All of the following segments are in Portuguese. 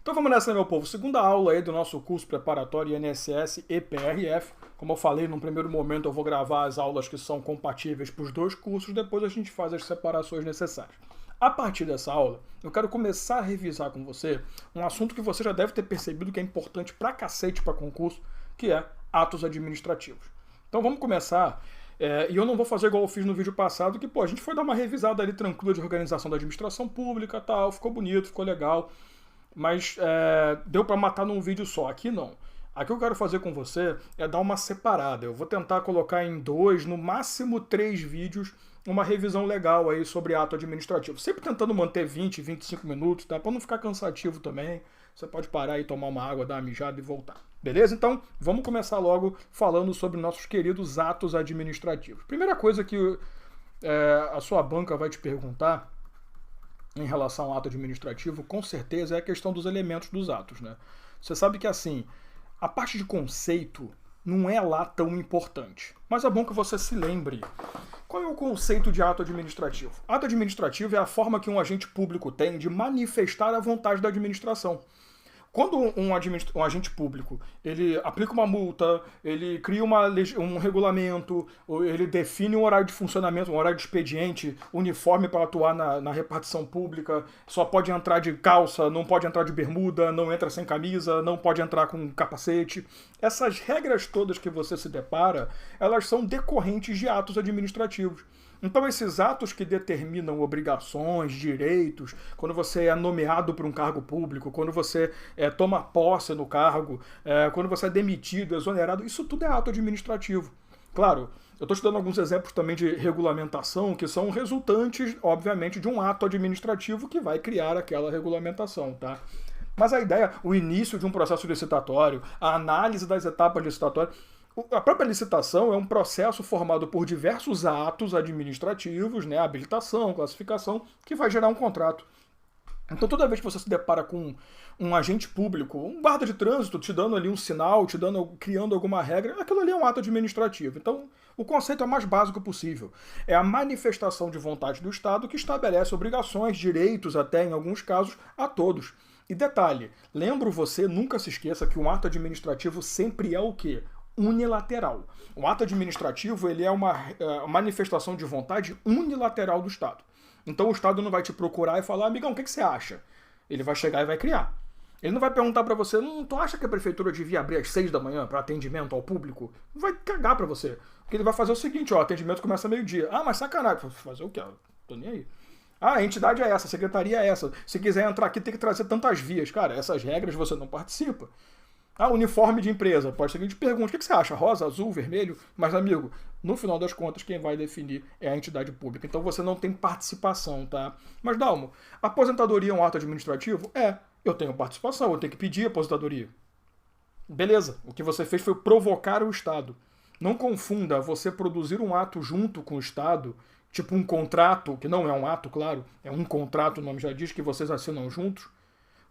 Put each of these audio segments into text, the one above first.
Então vamos nessa, meu povo. Segunda aula aí do nosso curso preparatório INSS e PRF. Como eu falei, num primeiro momento eu vou gravar as aulas que são compatíveis para os dois cursos, depois a gente faz as separações necessárias. A partir dessa aula, eu quero começar a revisar com você um assunto que você já deve ter percebido que é importante pra cacete para concurso, que é atos administrativos. Então vamos começar. E eu não vou fazer igual eu fiz no vídeo passado, que a gente foi dar uma revisada ali tranquila de organização da administração pública e tal, ficou bonito, ficou legal, mas deu para matar num vídeo só. Aqui não. Aqui eu quero fazer com você é dar uma separada. Eu vou tentar colocar em 2, no máximo 3 vídeos, uma revisão legal aí sobre ato administrativo. Sempre tentando manter 20, 25 minutos, tá? Para não ficar cansativo também. Você pode parar e tomar uma água, dar uma mijada e voltar. Beleza? Então, vamos começar logo falando sobre nossos queridos atos administrativos. Primeira coisa que a sua banca vai te perguntar em relação ao ato administrativo, com certeza, é a questão dos elementos dos atos, né? Você sabe que, assim, a parte de conceito não é lá tão importante. Mas é bom que você se lembre. Qual é o conceito de ato administrativo? Ato administrativo é a forma que um agente público tem de manifestar a vontade da administração. Quando um agente público ele aplica uma multa, ele cria um regulamento, ele define um horário de funcionamento, um horário de expediente uniforme para atuar na repartição pública, só pode entrar de calça, não pode entrar de bermuda, não entra sem camisa, não pode entrar com capacete. Essas regras todas que você se depara, elas são decorrentes de atos administrativos. Então esses atos que determinam obrigações, direitos, quando você é nomeado para um cargo público, quando você toma posse no cargo, quando você é demitido, exonerado, isso tudo é ato administrativo. Claro, eu estou te dando alguns exemplos também de regulamentação que são resultantes, obviamente, de um ato administrativo que vai criar aquela regulamentação, tá? Mas a ideia, o início de um processo licitatório, a análise das etapas licitatórias, a própria licitação é um processo formado por diversos atos administrativos, né, habilitação, classificação, que vai gerar um contrato. Então toda vez que você se depara com um agente público, um guarda de trânsito te dando ali um sinal, criando alguma regra, aquilo ali é um ato administrativo. Então o conceito é o mais básico possível. É a manifestação de vontade do Estado que estabelece obrigações, direitos até em alguns casos, a todos. E detalhe, lembro você, nunca se esqueça que um ato administrativo sempre é o quê? Unilateral. O ato administrativo ele é uma manifestação de vontade unilateral do Estado. Então o Estado não vai te procurar e falar, amigão, o que você acha? Ele vai chegar e vai criar. Ele não vai perguntar pra você, tu acha que a prefeitura devia abrir às 6 da manhã para atendimento ao público? Vai cagar pra você. Porque ele vai fazer o seguinte, ó, atendimento começa meio-dia. Ah, mas sacanagem. Fazer o quê? Tô nem aí. Ah, a entidade é essa, a secretaria é essa. Se quiser entrar aqui tem que trazer tantas vias. Cara, essas regras você não participa. Ah, uniforme de empresa. Pode ser que a gente pergunte, o que você acha? Rosa, azul, vermelho? Mas, amigo, no final das contas, quem vai definir é a entidade pública. Então você não tem participação, tá? Mas, Dalmo, aposentadoria é um ato administrativo? Eu tenho participação, eu tenho que pedir aposentadoria. Beleza, o que você fez foi provocar o Estado. Não confunda você produzir um ato junto com o Estado, tipo um contrato, que não é um ato, claro, é um contrato, o nome já diz que vocês assinam juntos,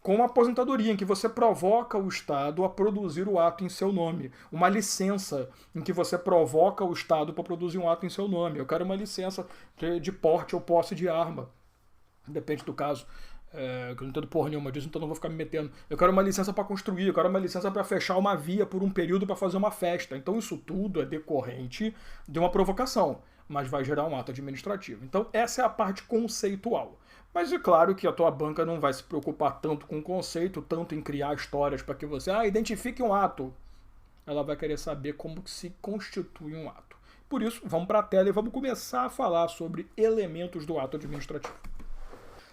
com uma aposentadoria, em que você provoca o Estado a produzir o ato em seu nome. Uma licença, em que você provoca o Estado para produzir um ato em seu nome. Eu quero uma licença de porte ou posse de arma. Depende do caso. Que eu não entendo porra nenhuma disso, então não vou ficar me metendo. Eu quero uma licença para construir, eu quero uma licença para fechar uma via por um período para fazer uma festa. Então isso tudo é decorrente de uma provocação, mas vai gerar um ato administrativo. Então essa é a parte conceitual. Mas é claro que a tua banca não vai se preocupar tanto com o conceito, tanto em criar histórias para que você identifique um ato. Ela vai querer saber como que se constitui um ato. Por isso, vamos para a tela e vamos começar a falar sobre elementos do ato administrativo.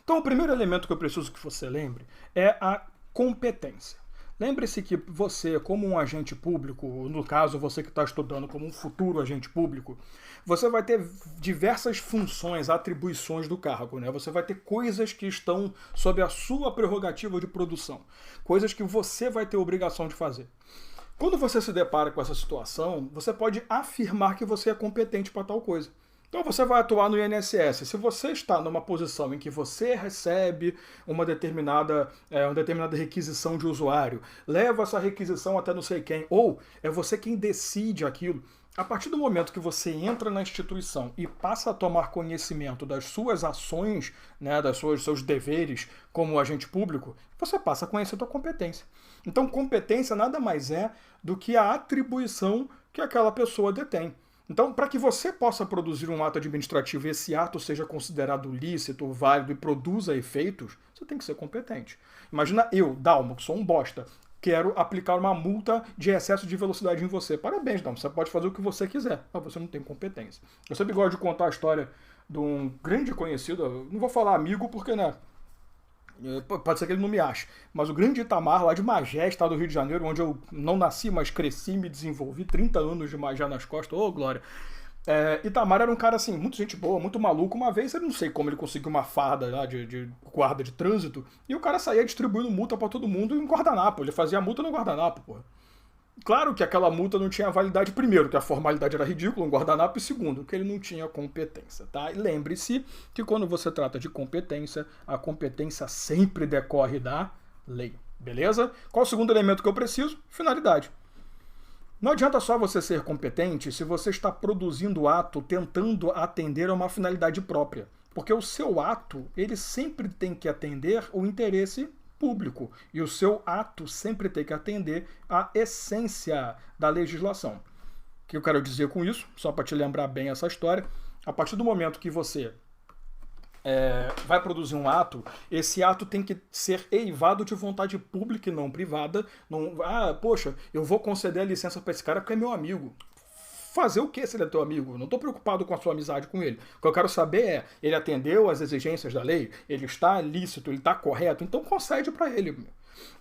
Então, o primeiro elemento que eu preciso que você lembre é a competência. Lembre-se que você, como um agente público, no caso você que está estudando como um futuro agente público, você vai ter diversas funções, atribuições do cargo, né? Você vai ter coisas que estão sob a sua prerrogativa de produção, coisas que você vai ter obrigação de fazer. Quando você se depara com essa situação, você pode afirmar que você é competente para tal coisa. Então você vai atuar no INSS. Se você está numa posição em que você recebe uma determinada requisição de usuário, leva essa requisição até não sei quem, ou é você quem decide aquilo, A partir do momento que você entra na instituição e passa a tomar conhecimento das suas ações, né, seus deveres como agente público, você passa a conhecer a sua competência. Então, competência nada mais é do que a atribuição que aquela pessoa detém. Então, para que você possa produzir um ato administrativo e esse ato seja considerado lícito, válido e produza efeitos, você tem que ser competente. Imagina eu, Dalmo, que sou um bosta, quero aplicar uma multa de excesso de velocidade em você. Parabéns, Dalmo, você pode fazer o que você quiser, mas você não tem competência. Eu sempre gosto de contar a história de um grande conhecido, não vou falar amigo porque, né, pode ser que ele não me ache, mas o grande Itamar, lá de Magé, estado do Rio de Janeiro, onde eu não nasci, mas cresci, me desenvolvi, 30 anos de Magé nas costas, ô glória. Itamar era um cara assim, muito gente boa, muito maluco. Uma vez, eu não sei como ele conseguiu uma farda lá de guarda de trânsito, e o cara saía distribuindo multa pra todo mundo em guardanapo. Ele fazia multa no guardanapo, porra. Claro que aquela multa não tinha validade, primeiro, que a formalidade era ridícula, um guardanapo, e segundo, que ele não tinha competência, tá? E lembre-se que quando você trata de competência, a competência sempre decorre da lei, beleza? Qual o segundo elemento que eu preciso? Finalidade. Não adianta só você ser competente se você está produzindo ato tentando atender a uma finalidade própria, porque o seu ato, ele sempre tem que atender o interesse público, e o seu ato sempre tem que atender à essência da legislação. O que eu quero dizer com isso, só para te lembrar bem essa história, a partir do momento que você vai produzir um ato, esse ato tem que ser eivado de vontade pública e não privada. Não, poxa, eu vou conceder a licença para esse cara porque é meu amigo. Fazer o que se ele é teu amigo? Eu não estou preocupado com a sua amizade com ele. O que eu quero saber é, ele atendeu às exigências da lei? Ele está lícito? Ele está correto? Então concede para ele.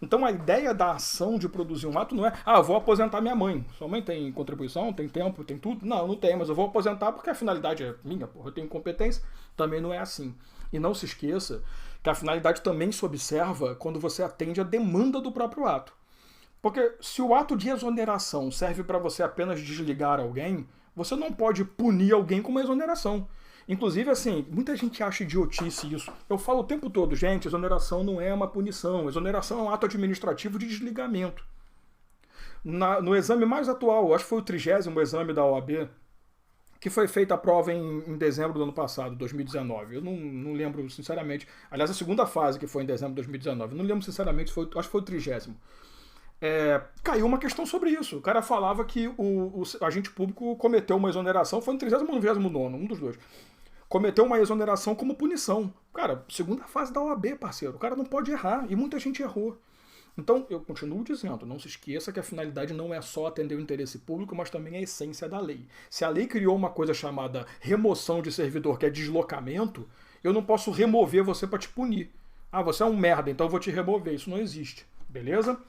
Então a ideia da ação de produzir um ato não é, eu vou aposentar minha mãe. Sua mãe tem contribuição, tem tempo, tem tudo? Não, não tem, mas eu vou aposentar porque a finalidade é minha, porra, eu tenho competência. Também não é assim. E não se esqueça que a finalidade também se observa quando você atende a demanda do próprio ato. Porque se o ato de exoneração serve para você apenas desligar alguém, você não pode punir alguém com uma exoneração. Inclusive, assim, muita gente acha idiotice isso. Eu falo o tempo todo, gente, exoneração não é uma punição. Exoneração é um ato administrativo de desligamento. No exame mais atual, acho que foi o 30º exame da OAB, que foi feita a prova em dezembro do ano passado, 2019. Eu não lembro, sinceramente. Aliás, a segunda fase, que foi em dezembro de 2019. Eu não lembro, sinceramente, acho que foi o 30º. Caiu uma questão sobre isso. O cara falava que o agente público cometeu uma exoneração, foi no 30º ou no 29º, um dos dois. Cometeu uma exoneração como punição. Cara, segunda fase da OAB, parceiro. O cara não pode errar, e muita gente errou. Então, eu continuo dizendo, não se esqueça que a finalidade não é só atender o interesse público, mas também a essência da lei. Se a lei criou uma coisa chamada remoção de servidor, que é deslocamento, eu não posso remover você para te punir. Você é um merda, então eu vou te remover. Isso não existe, beleza?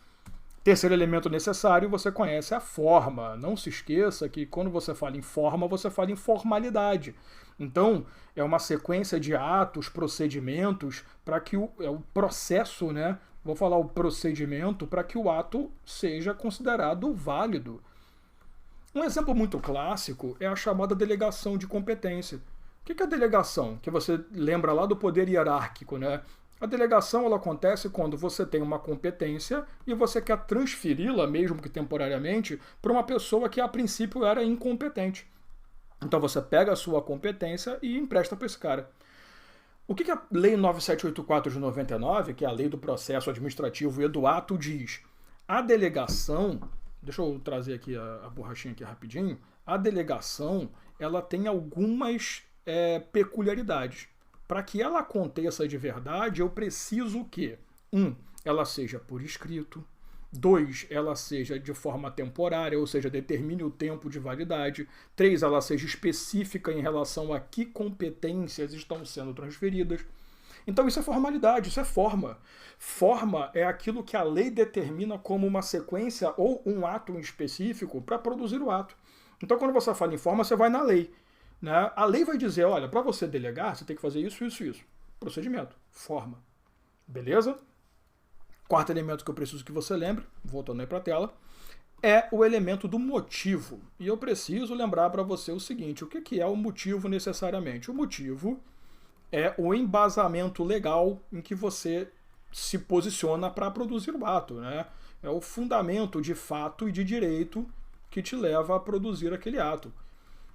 Terceiro elemento necessário, você conhece a forma. Não se esqueça que quando você fala em forma, você fala em formalidade. Então, é uma sequência de atos, procedimentos, para que o processo, né? Vou falar o procedimento para que o ato seja considerado válido. Um exemplo muito clássico é a chamada delegação de competência. O que é a delegação? Que você lembra lá do poder hierárquico, né? A delegação ela acontece quando você tem uma competência e você quer transferi-la, mesmo que temporariamente, para uma pessoa que a princípio era incompetente. Então você pega a sua competência e empresta para esse cara. O que a Lei 9784 de 99, que é a Lei do Processo Administrativo e do Ato, diz? A delegação, deixa eu trazer aqui a borrachinha aqui rapidinho, a delegação ela tem algumas peculiaridades. Para que ela aconteça de verdade, eu preciso que, 1, ela seja por escrito, 2, ela seja de forma temporária, ou seja, determine o tempo de validade. 3, ela seja específica em relação a que competências estão sendo transferidas. Então isso é formalidade, isso é forma. Forma é aquilo que a lei determina como uma sequência ou um ato em específico para produzir o ato. Então quando você fala em forma, você vai na lei. Né? A lei vai dizer, olha, para você delegar, você tem que fazer isso, isso, isso. Procedimento, forma. Beleza? Quarto elemento que eu preciso que você lembre, voltando aí para a tela, é o elemento do motivo. E eu preciso lembrar para você o seguinte, o que é o motivo necessariamente? O motivo é o embasamento legal em que você se posiciona para produzir o ato. Né? É o fundamento de fato e de direito que te leva a produzir aquele ato.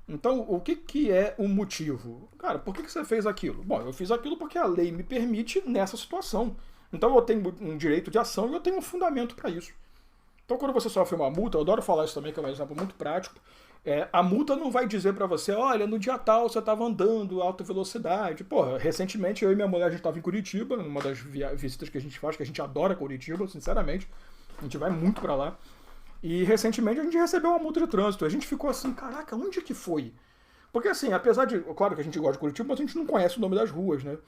Então, o que é o motivo? Cara, por que você fez aquilo? Bom, eu fiz aquilo porque a lei me permite nessa situação. Então eu tenho um direito de ação e eu tenho um fundamento para isso. Então, quando você sofre uma multa, eu adoro falar isso também, que é um exemplo muito prático, a multa não vai dizer para você, olha, no dia tal você estava andando alta velocidade. Porra, recentemente eu e minha mulher, a gente estava em Curitiba, numa das visitas que a gente faz, que a gente adora Curitiba, sinceramente. A gente vai muito para lá. E recentemente a gente recebeu uma multa de trânsito. A gente ficou assim, caraca, onde que foi? Porque assim, apesar de, claro que a gente gosta de Curitiba, mas a gente não conhece o nome das ruas, né?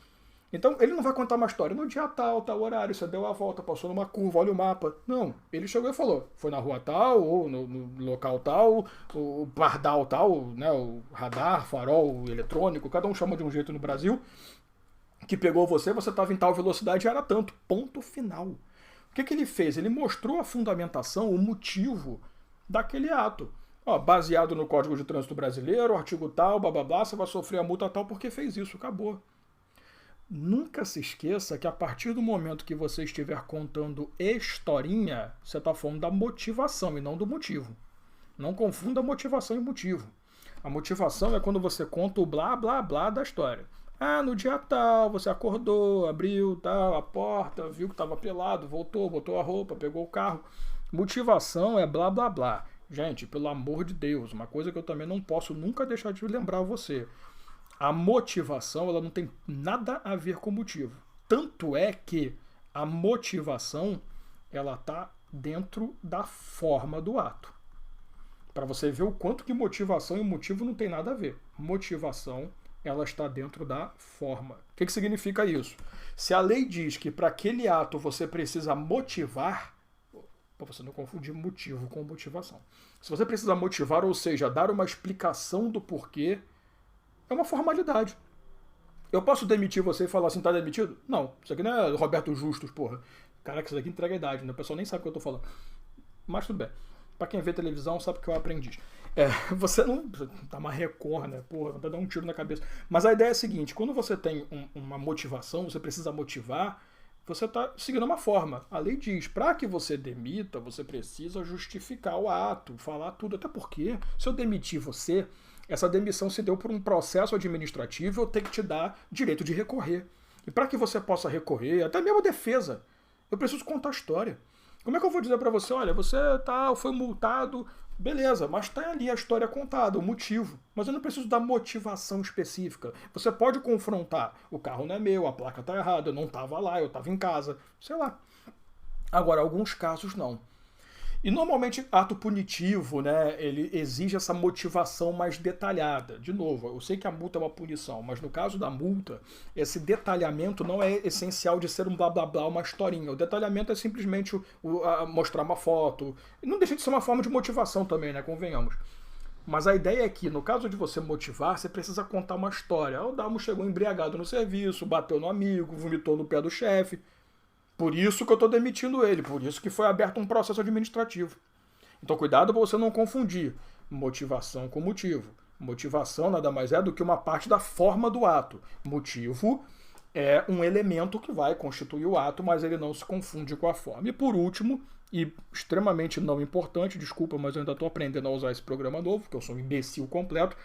Então ele não vai contar uma história. No dia tal, tal horário, você deu a volta, passou numa curva, olha o mapa. Não, ele chegou e falou, foi na rua tal, ou no local tal, o pardal tal, né? O radar, farol eletrônico, cada um chama de um jeito no Brasil, que pegou você estava em tal velocidade e era tanto. Ponto final. O que ele fez? Ele mostrou a fundamentação, o motivo daquele ato. Ó, baseado no Código de Trânsito Brasileiro, artigo tal, blá blá blá, você vai sofrer a multa tal porque fez isso, acabou. Nunca se esqueça que a partir do momento que você estiver contando historinha, você está falando da motivação e não do motivo. Não confunda motivação e motivo. A motivação é quando você conta o blá blá blá da história. Ah, no dia tal, você acordou, abriu tal, a porta, viu que estava pelado, voltou, botou a roupa, pegou o carro. Motivação é blá blá blá. Gente, pelo amor de Deus, uma coisa que eu também não posso nunca deixar de lembrar você. A motivação, ela não tem nada a ver com o motivo. Tanto é que a motivação, ela está dentro da forma do ato. Para você ver o quanto que motivação e motivo não tem nada a ver. Motivação, ela está dentro da forma. O que significa isso? Se a lei diz que para aquele ato você precisa motivar, para você não confundir motivo com motivação. Se você precisa motivar, ou seja, dar uma explicação do porquê, é uma formalidade. Eu posso demitir você e falar assim, tá demitido? Não, isso aqui não é Roberto Justus, porra. Caraca, isso aqui entrega a idade, né? O pessoal nem sabe o que eu tô falando. Mas tudo bem. Pra quem vê televisão, sabe que eu aprendi. Você não... Tá uma Record, né? Porra, vai dar um tiro na cabeça. Mas a ideia é a seguinte, quando você tem uma motivação, você precisa motivar, você está seguindo uma forma. A lei diz, para que você demita, você precisa justificar o ato, falar tudo. Até porque, se eu demitir você, essa demissão se deu por um processo administrativo, eu tenho que te dar direito de recorrer. E para que você possa recorrer, até mesmo a defesa, eu preciso contar a história. Como é que eu vou dizer para você, olha, você foi multado, beleza, mas está ali a história contada, o motivo. Mas eu não preciso da motivação específica. Você pode confrontar, o carro não é meu, a placa está errada, eu não estava lá, eu estava em casa, sei lá. Agora, alguns casos não. E normalmente ato punitivo, né, ele exige essa motivação mais detalhada. De novo, eu sei que a multa é uma punição, mas no caso da multa, esse detalhamento não é essencial de ser um blá blá blá, uma historinha. O detalhamento é simplesmente mostrar uma foto. E não deixa de ser uma forma de motivação também, né, convenhamos. Mas a ideia é que, no caso de você motivar, você precisa contar uma história. O Dalmo chegou embriagado no serviço, bateu no amigo, vomitou no pé do chefe. Por isso que eu estou demitindo ele, por isso que foi aberto um processo administrativo. Então cuidado para você não confundir motivação com motivo. Motivação nada mais é do que uma parte da forma do ato. Motivo é um elemento que vai constituir o ato, mas ele não se confunde com a forma. E por último, e extremamente não importante, desculpa, mas eu ainda estou aprendendo a usar esse programa novo, que eu sou um imbecil completo,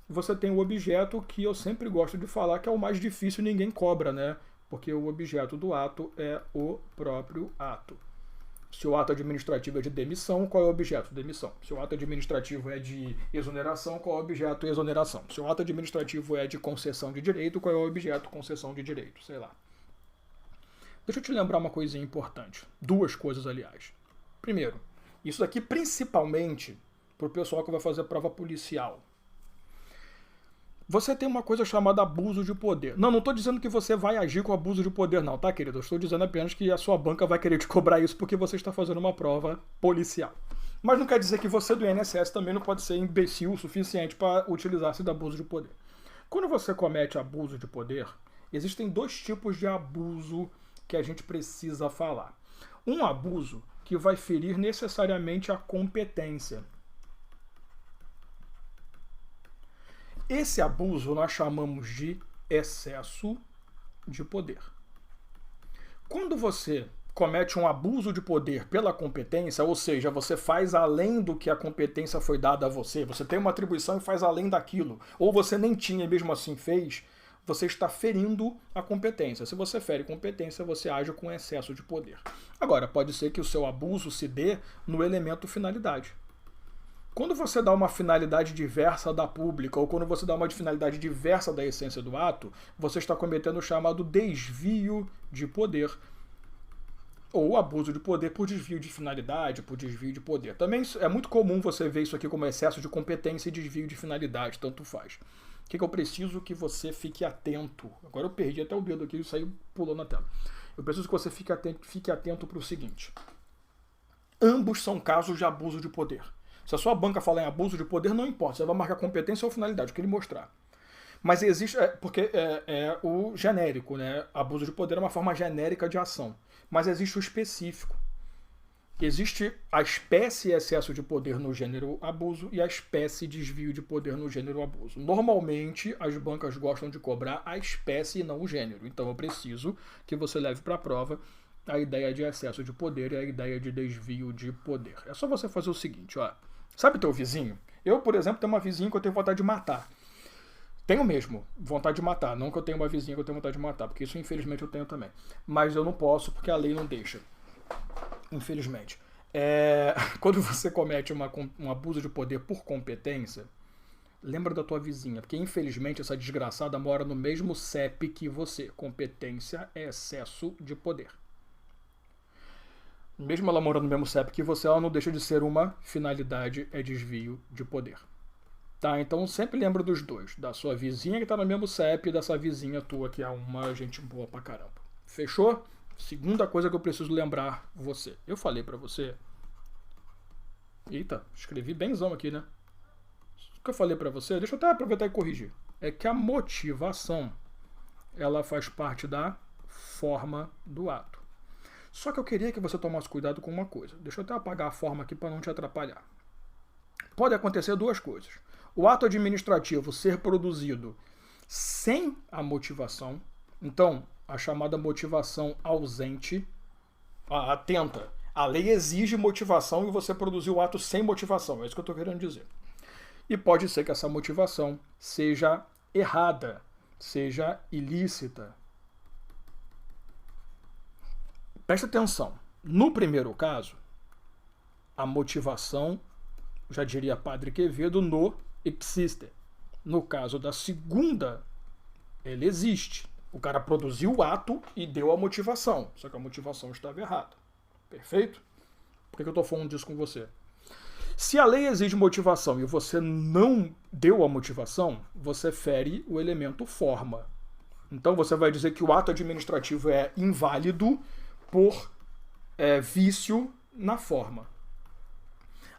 você tem o objeto que eu sempre gosto de falar que é o mais difícil e ninguém cobra, né? Porque o objeto do ato é o próprio ato. Se o ato administrativo é de demissão, qual é o objeto? Demissão. Se o ato administrativo é de exoneração, qual é o objeto? Exoneração. Se o ato administrativo é de concessão de direito, qual é o objeto? Concessão de direito. Sei lá. Deixa eu te lembrar uma coisinha importante. Duas coisas, aliás. Primeiro, isso daqui principalmente para o pessoal que vai fazer prova policial. Você tem uma coisa chamada abuso de poder. Não estou dizendo que você vai agir com abuso de poder não, tá, querido? Eu estou dizendo apenas que a sua banca vai querer te cobrar isso porque você está fazendo uma prova policial. Mas não quer dizer que você do INSS também não pode ser imbecil o suficiente para utilizar-se do abuso de poder. Quando você comete abuso de poder, existem dois tipos de abuso que a gente precisa falar. Um abuso que vai ferir necessariamente a competência. Esse abuso nós chamamos de excesso de poder. Quando você comete um abuso de poder pela competência, ou seja, você faz além do que a competência foi dada a você, você tem uma atribuição e faz além daquilo, ou você nem tinha e mesmo assim fez, você está ferindo a competência. Se você fere competência, você age com excesso de poder. Agora, pode ser que o seu abuso se dê no elemento finalidade. Quando você dá uma finalidade diversa da pública, ou quando você dá uma finalidade diversa da essência do ato, você está cometendo o chamado desvio de poder, ou abuso de poder por desvio de finalidade, por desvio de poder. Também é muito comum você ver isso aqui como excesso de competência e desvio de finalidade, tanto faz. O que eu preciso que você fique atento? Agora eu perdi até o dedo aqui e saiu pulando na tela. Eu preciso que você fique atento para o seguinte. Ambos são casos de abuso de poder. Se a sua banca falar em abuso de poder, não importa. Você vai marcar competência ou finalidade, o que ele mostrar. Mas existe... porque é o genérico, né? Abuso de poder é uma forma genérica de ação. Mas existe o específico. Existe a espécie excesso de poder no gênero abuso e a espécie desvio de poder no gênero abuso. Normalmente, as bancas gostam de cobrar a espécie e não o gênero. Então, eu preciso que você leve para a prova a ideia de excesso de poder e a ideia de desvio de poder. É só você fazer o seguinte, ó. Sabe teu vizinho? Eu, por exemplo, tenho uma vizinha que eu tenho vontade de matar. Tenho mesmo vontade de matar. Não que eu tenha uma vizinha que eu tenho vontade de matar, porque isso, infelizmente, eu tenho também. Mas eu não posso, porque a lei não deixa. Infelizmente. Quando você comete um abuso de poder por competência, lembra da tua vizinha, porque infelizmente essa desgraçada mora no mesmo CEP que você. Competência é excesso de poder. Mesmo ela morando no mesmo CEP que você, ela não deixa de ser uma finalidade, é desvio de poder. Tá? Então sempre lembra dos dois. Da sua vizinha que tá no mesmo CEP e dessa vizinha tua que é uma gente boa pra caramba. Fechou? Segunda coisa que eu preciso lembrar você. Eu falei pra você... Eita, escrevi benzão aqui, né? O que eu falei pra você, deixa eu até aproveitar e corrigir. É que a motivação, ela faz parte da forma do ato. Só que eu queria que você tomasse cuidado com uma coisa. Deixa eu até apagar a forma aqui para não te atrapalhar. Pode acontecer duas coisas. O ato administrativo ser produzido sem a motivação. Então, a chamada motivação ausente. Atenta. A lei exige motivação e você produziu o ato sem motivação. É isso que eu estou querendo dizer. E pode ser que essa motivação seja errada, seja ilícita. Presta atenção. No primeiro caso, a motivação, já diria Padre Quevedo, no ipsiste. No caso da segunda, ele existe. O cara produziu o ato e deu a motivação. Só que a motivação estava errada. Perfeito? Por que eu estou falando disso com você? Se a lei exige motivação e você não deu a motivação, você fere o elemento forma. Então você vai dizer que o ato administrativo é inválido por vício na forma.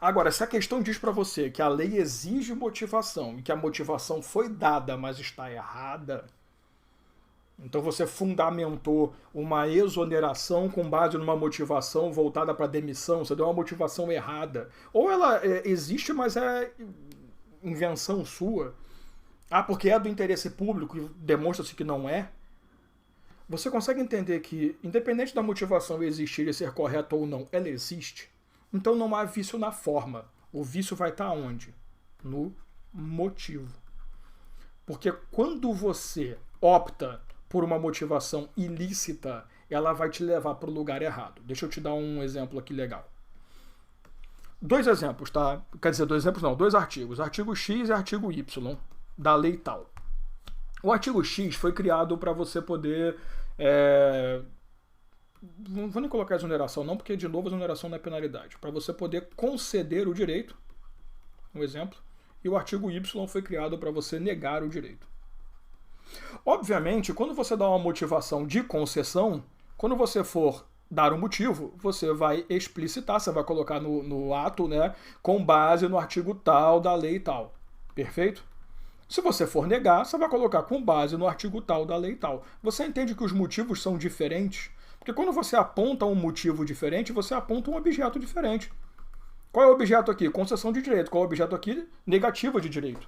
Agora, se a questão diz para você que a lei exige motivação e que a motivação foi dada, mas está errada, então você fundamentou uma exoneração com base numa motivação voltada para demissão, você deu uma motivação errada. Ou ela existe, mas é invenção sua. Porque é do interesse público e demonstra-se que não é. Você consegue entender que, independente da motivação existir e ser correta ou não, ela existe? Então não há vício na forma. O vício vai estar onde? No motivo. Porque quando você opta por uma motivação ilícita, ela vai te levar para o lugar errado. Deixa eu te dar um exemplo aqui legal. Dois exemplos, tá? Quer dizer, dois exemplos não, dois artigos. Artigo X e artigo Y, da lei tal. O artigo X foi criado para você poder... Não vou nem colocar exoneração não, porque de novo exoneração não é penalidade. Para você poder conceder o direito, um exemplo, e o artigo Y foi criado para você negar o direito. Obviamente, quando você dá uma motivação de concessão, quando você for dar um motivo, você vai explicitar, você vai colocar no ato, né, com base no artigo tal da lei tal. Perfeito? Se você for negar, você vai colocar com base no artigo tal da lei tal. Você entende que os motivos são diferentes? Porque quando você aponta um motivo diferente, você aponta um objeto diferente. Qual é o objeto aqui? Concessão de direito. Qual é o objeto aqui? Negativa de direito.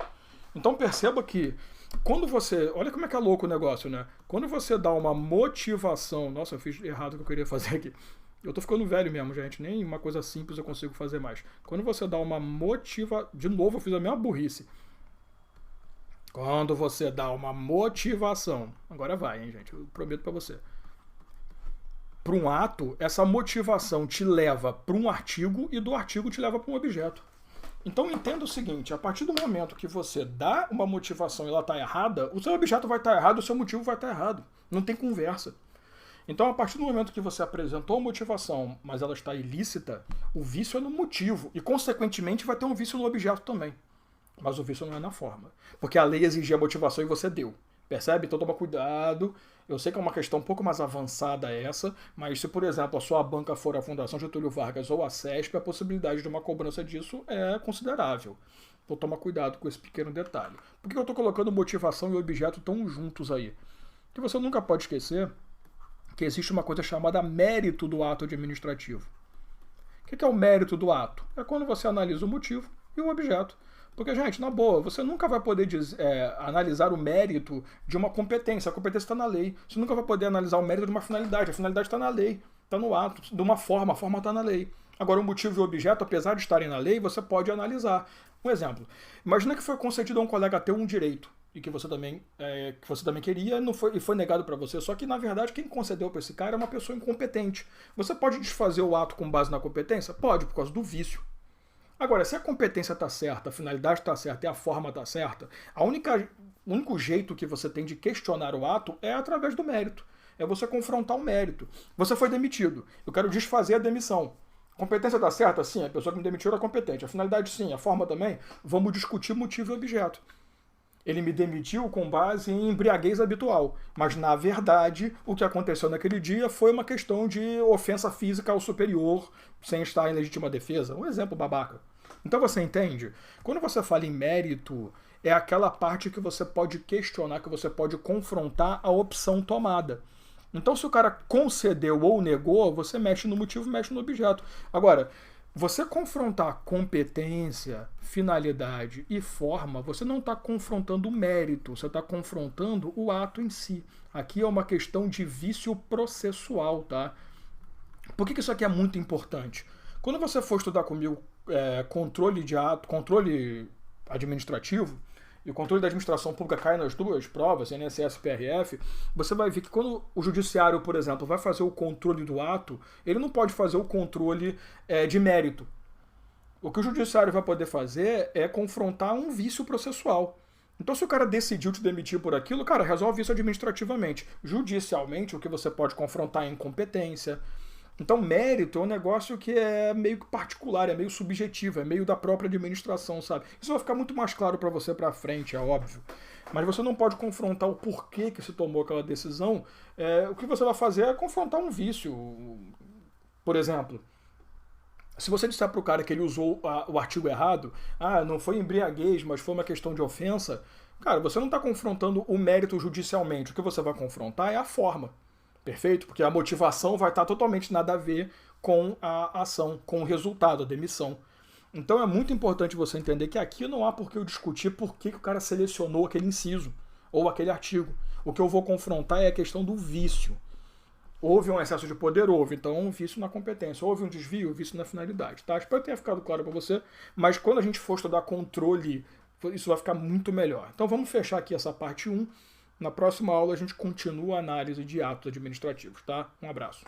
Então perceba que Quando você... Olha como é que é louco o negócio, né? Quando você dá uma motivação... Nossa, eu fiz errado o que eu queria fazer aqui. Eu tô ficando velho mesmo, gente. Nem uma coisa simples eu consigo fazer mais. Quando você dá uma motiva... De novo, eu fiz a mesma burrice. Quando você dá uma motivação... Agora vai, hein, gente? Eu prometo pra você. Para um ato, essa motivação te leva para um artigo e do artigo te leva para um objeto. Então entenda o seguinte, a partir do momento que você dá uma motivação e ela está errada, o seu objeto vai estar errado, o seu motivo vai estar errado. Não tem conversa. Então, a partir do momento que você apresentou a motivação, mas ela está ilícita, o vício é no motivo. E, consequentemente, vai ter um vício no objeto também. Mas o vício não é na forma. Porque a lei exigia a motivação e você deu. Percebe? Então toma cuidado. Eu sei que é uma questão um pouco mais avançada essa, mas se, por exemplo, a sua banca for a Fundação Getúlio Vargas ou a CESP, a possibilidade de uma cobrança disso é considerável. Então toma cuidado com esse pequeno detalhe. Por que eu estou colocando motivação e objeto tão juntos aí? Que você nunca pode esquecer que existe uma coisa chamada mérito do ato administrativo. O que é o mérito do ato? É quando você analisa o motivo e o objeto. Porque, gente, na boa, você nunca vai poder analisar o mérito de uma competência. A competência está na lei. Você nunca vai poder analisar o mérito de uma finalidade. A finalidade está na lei, está no ato, de uma forma, a forma está na lei. Agora, o motivo e o objeto, apesar de estarem na lei, você pode analisar. Um exemplo. Imagina que foi concedido a um colega teu um direito e que você também queria e foi negado para você. Só que, na verdade, quem concedeu para esse cara é uma pessoa incompetente. Você pode desfazer o ato com base na competência? Pode, por causa do vício. Agora, se a competência está certa, a finalidade está certa e a forma está certa, o único jeito que você tem de questionar o ato é através do mérito. É você confrontar o mérito. Você foi demitido. Eu quero desfazer a demissão. A competência está certa? Sim. A pessoa que me demitiu era competente. A finalidade, sim. A forma também? Vamos discutir motivo e objeto. Ele me demitiu com base em embriaguez habitual. Mas, na verdade, o que aconteceu naquele dia foi uma questão de ofensa física ao superior, sem estar em legítima defesa. Um exemplo babaca. Então você entende? Quando você fala em mérito, é aquela parte que você pode questionar, que você pode confrontar a opção tomada. Então, se o cara concedeu ou negou, você mexe no motivo, mexe no objeto. Agora, você confrontar competência, finalidade e forma, você não está confrontando o mérito, você está confrontando o ato em si. Aqui é uma questão de vício processual, tá? Por que isso aqui é muito importante? Quando você for estudar comigo controle de ato, controle administrativo, e o controle da administração pública cai nas duas provas, INSS e PRF, você vai ver que quando o judiciário, por exemplo, vai fazer o controle do ato, ele não pode fazer o controle de mérito. O que o judiciário vai poder fazer é confrontar um vício processual. Então, se o cara decidiu te demitir por aquilo, cara, resolve isso administrativamente. Judicialmente, o que você pode confrontar é incompetência. Então, mérito é um negócio que é meio que particular, é meio subjetivo, é meio da própria administração, sabe? Isso vai ficar muito mais claro para você para frente, é óbvio. Mas você não pode confrontar o porquê que se tomou aquela decisão. O que você vai fazer é confrontar um vício. Por exemplo, se você disser para o cara que ele usou o artigo errado, não foi embriaguez, mas foi uma questão de ofensa, cara, você não está confrontando o mérito judicialmente. O que você vai confrontar é a forma. Perfeito? Porque a motivação vai estar totalmente nada a ver com a ação, com o resultado, a demissão. Então é muito importante você entender que aqui não há por que eu discutir por que o cara selecionou aquele inciso ou aquele artigo. O que eu vou confrontar é a questão do vício. Houve um excesso de poder? Houve. Então, um vício na competência. Houve um desvio? Vício na finalidade. Tá? Espero que tenha ficado claro para você. Mas quando a gente for estudar controle, isso vai ficar muito melhor. Então vamos fechar aqui essa parte 1. Na próxima aula a gente continua a análise de atos administrativos, tá? Um abraço.